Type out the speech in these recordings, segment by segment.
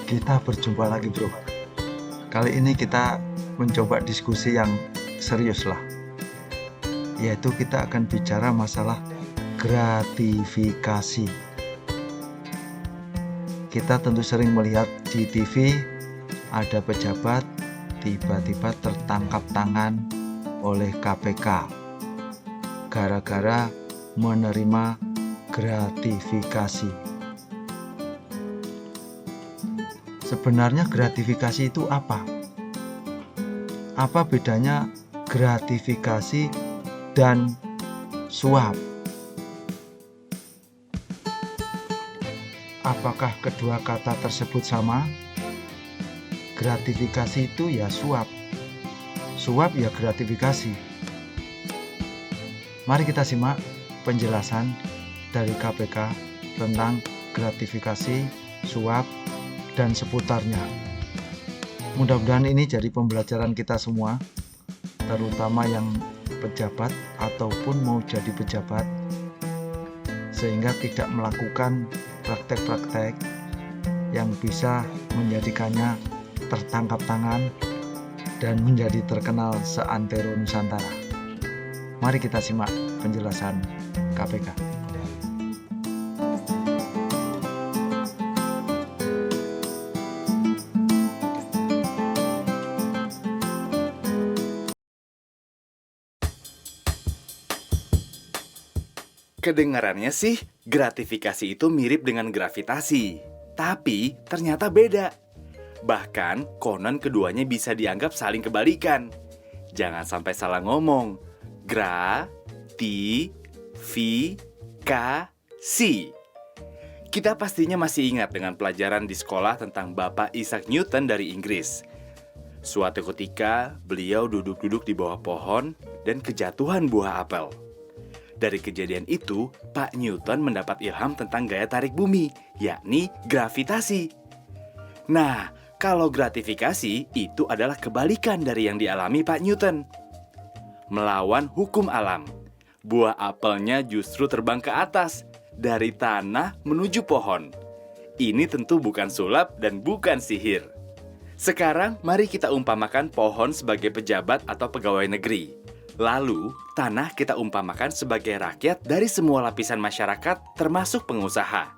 Kita berjumpa lagi bro. Kali ini kita mencoba diskusi yang serius lah. Yaitu kita akan bicara masalah gratifikasi. Kita tentu sering melihat di TV ada pejabat tiba-tiba tertangkap tangan oleh KPK gara-gara menerima gratifikasi. Sebenarnya gratifikasi itu apa? Apa bedanya gratifikasi dan suap? Apakah kedua kata tersebut sama? Gratifikasi itu ya suap. Suap ya gratifikasi. Mari kita simak penjelasan dari KPK tentang gratifikasi, suap, dan seputarnya. Mudah-mudahan ini jadi pembelajaran kita semua, terutama yang pejabat ataupun mau jadi pejabat, sehingga tidak melakukan praktek-praktek yang bisa menjadikannya tertangkap tangan dan menjadi terkenal seantero Nusantara. Mari kita simak penjelasan KPK. Kedengarannya sih, gratifikasi itu mirip dengan gravitasi. Tapi, ternyata beda. Bahkan, konon keduanya bisa dianggap saling kebalikan. Jangan sampai salah ngomong. Gratifikasi. Kita pastinya masih ingat dengan pelajaran di sekolah tentang Bapak Isaac Newton dari Inggris. Suatu ketika, beliau duduk-duduk di bawah pohon dan kejatuhan buah apel. Dari kejadian itu, Pak Newton mendapat ilham tentang gaya tarik bumi, yakni gravitasi. Nah, kalau gratifikasi itu adalah kebalikan dari yang dialami Pak Newton. Melawan hukum alam. Buah apelnya justru terbang ke atas, dari tanah menuju pohon. Ini tentu bukan sulap dan bukan sihir. Sekarang, mari kita umpamakan pohon sebagai pejabat atau pegawai negeri. Lalu, tanah kita umpamakan sebagai rakyat dari semua lapisan masyarakat, termasuk pengusaha.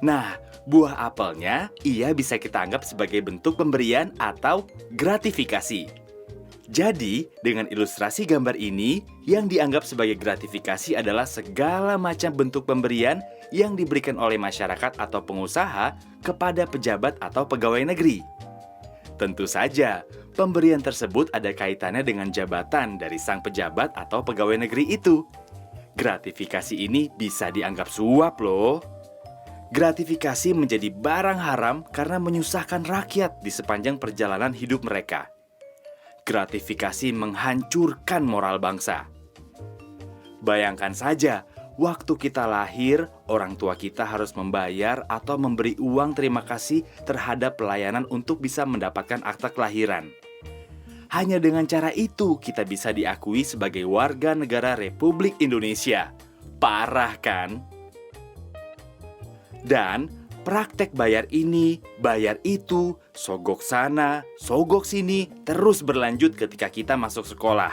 Nah, buah apelnya ia bisa kita anggap sebagai bentuk pemberian atau gratifikasi. Jadi, dengan ilustrasi gambar ini, yang dianggap sebagai gratifikasi adalah segala macam bentuk pemberian yang diberikan oleh masyarakat atau pengusaha kepada pejabat atau pegawai negeri. Tentu saja, pemberian tersebut ada kaitannya dengan jabatan dari sang pejabat atau pegawai negeri itu. Gratifikasi ini bisa dianggap suap loh. Gratifikasi menjadi barang haram karena menyusahkan rakyat di sepanjang perjalanan hidup mereka. Gratifikasi menghancurkan moral bangsa. Bayangkan saja, waktu kita lahir, orang tua kita harus membayar atau memberi uang terima kasih terhadap pelayanan untuk bisa mendapatkan akta kelahiran. Hanya dengan cara itu kita bisa diakui sebagai warga negara Republik Indonesia. Parah kan? Dan praktek bayar ini, bayar itu, sogok sana, sogok sini terus berlanjut ketika kita masuk sekolah.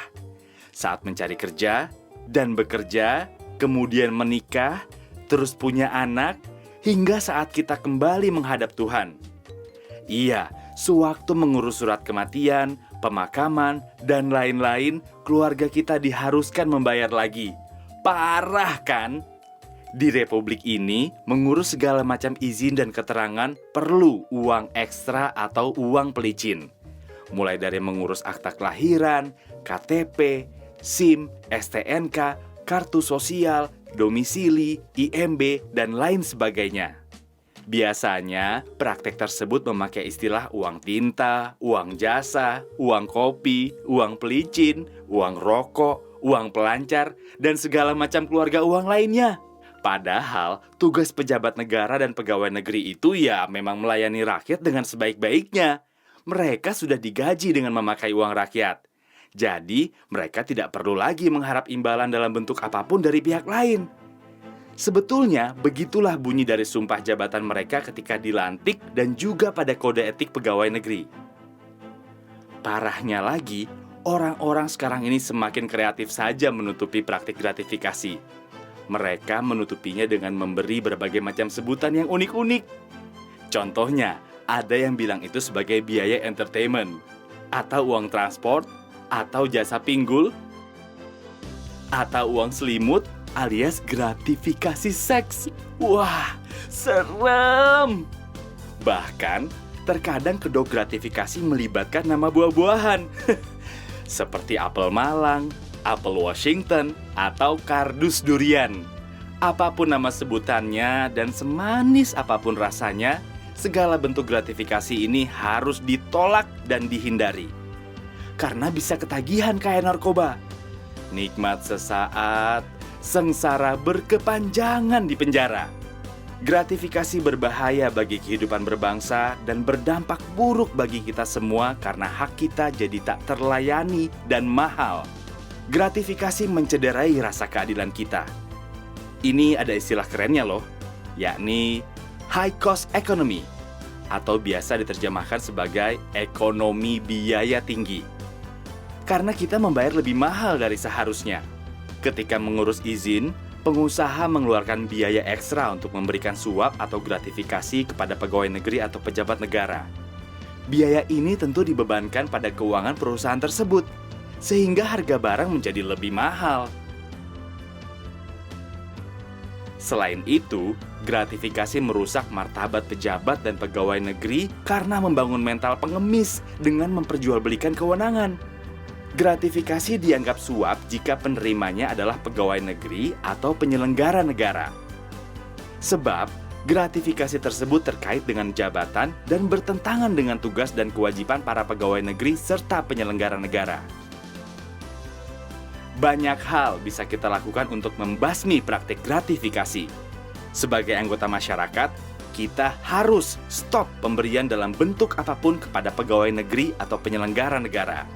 Saat mencari kerja dan bekerja, kemudian menikah, terus punya anak, hingga saat kita kembali menghadap Tuhan. Iya, sewaktu mengurus surat kematian, pemakaman, dan lain-lain, keluarga kita diharuskan membayar lagi. Parah kan? Di Republik ini, mengurus segala macam izin dan keterangan perlu uang ekstra atau uang pelicin. Mulai dari mengurus akta kelahiran, KTP, SIM, STNK, kartu sosial, domisili, IMB, dan lain sebagainya. Biasanya, praktek tersebut memakai istilah uang tinta, uang jasa, uang kopi, uang pelicin, uang rokok, uang pelancar, dan segala macam keluarga uang lainnya. Padahal, tugas pejabat negara dan pegawai negeri itu ya memang melayani rakyat dengan sebaik-baiknya. Mereka sudah digaji dengan memakai uang rakyat. Jadi, mereka tidak perlu lagi mengharap imbalan dalam bentuk apapun dari pihak lain. Sebetulnya, begitulah bunyi dari sumpah jabatan mereka ketika dilantik dan juga pada kode etik pegawai negeri. Parahnya lagi, orang-orang sekarang ini semakin kreatif saja menutupi praktik gratifikasi. Mereka menutupinya dengan memberi berbagai macam sebutan yang unik-unik. Contohnya, ada yang bilang itu sebagai biaya entertainment, atau uang transport, atau jasa pinggul, atau uang selimut, alias gratifikasi seks. Wah, serem! Bahkan, terkadang kedok gratifikasi melibatkan nama buah-buahan. Seperti apel Malang, apel Washington, atau kardus durian. Apapun nama sebutannya dan semanis apapun rasanya, segala bentuk gratifikasi ini harus ditolak dan dihindari. Karena bisa ketagihan kayak narkoba. Nikmat sesaat, sengsara berkepanjangan di penjara. Gratifikasi berbahaya bagi kehidupan berbangsa dan berdampak buruk bagi kita semua karena hak kita jadi tak terlayani dan mahal. Gratifikasi mencederai rasa keadilan kita. Ini ada istilah kerennya loh, yakni high cost economy, atau biasa diterjemahkan sebagai ekonomi biaya tinggi. Karena kita membayar lebih mahal dari seharusnya. Ketika mengurus izin, pengusaha mengeluarkan biaya ekstra untuk memberikan suap atau gratifikasi kepada pegawai negeri atau pejabat negara. Biaya ini tentu dibebankan pada keuangan perusahaan tersebut, sehingga harga barang menjadi lebih mahal. Selain itu, gratifikasi merusak martabat pejabat dan pegawai negeri karena membangun mental pengemis dengan memperjualbelikan kewenangan. Gratifikasi dianggap suap jika penerimanya adalah pegawai negeri atau penyelenggara negara. Sebab, gratifikasi tersebut terkait dengan jabatan dan bertentangan dengan tugas dan kewajiban para pegawai negeri serta penyelenggara negara. Banyak hal bisa kita lakukan untuk membasmi praktik gratifikasi. Sebagai anggota masyarakat, kita harus stop pemberian dalam bentuk apapun kepada pegawai negeri atau penyelenggara negara.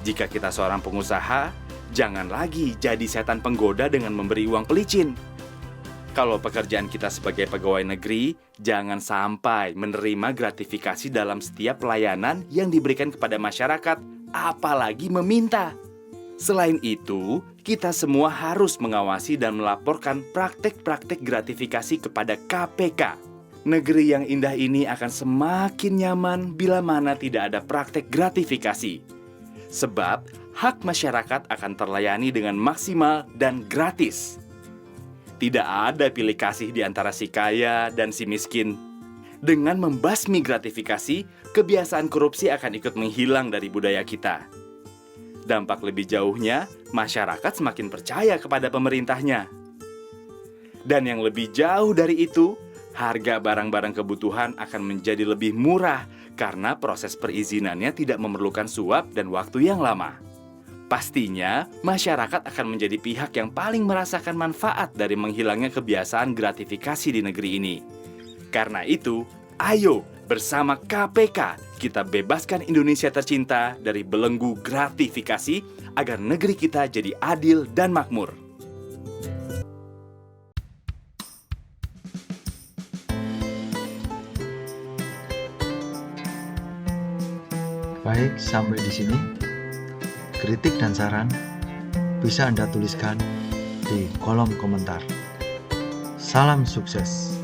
Jika kita seorang pengusaha, jangan lagi jadi setan penggoda dengan memberi uang pelicin. Kalau pekerjaan kita sebagai pegawai negeri, jangan sampai menerima gratifikasi dalam setiap pelayanan yang diberikan kepada masyarakat, apalagi meminta. Selain itu, kita semua harus mengawasi dan melaporkan praktek-praktek gratifikasi kepada KPK. Negeri yang indah ini akan semakin nyaman bila mana tidak ada praktek gratifikasi. Sebab, hak masyarakat akan terlayani dengan maksimal dan gratis. Tidak ada pilih kasih di antara si kaya dan si miskin. Dengan membasmi gratifikasi, kebiasaan korupsi akan ikut menghilang dari budaya kita. Dampak lebih jauhnya, masyarakat semakin percaya kepada pemerintahnya. Dan yang lebih jauh dari itu, harga barang-barang kebutuhan akan menjadi lebih murah karena proses perizinannya tidak memerlukan suap dan waktu yang lama. Pastinya, masyarakat akan menjadi pihak yang paling merasakan manfaat dari menghilangnya kebiasaan gratifikasi di negeri ini. Karena itu, ayo bersama KPK kita bebaskan Indonesia tercinta dari belenggu gratifikasi agar negeri kita jadi adil dan makmur. Baik, sampai di sini. Kritik dan saran bisa Anda tuliskan di kolom komentar. Salam sukses.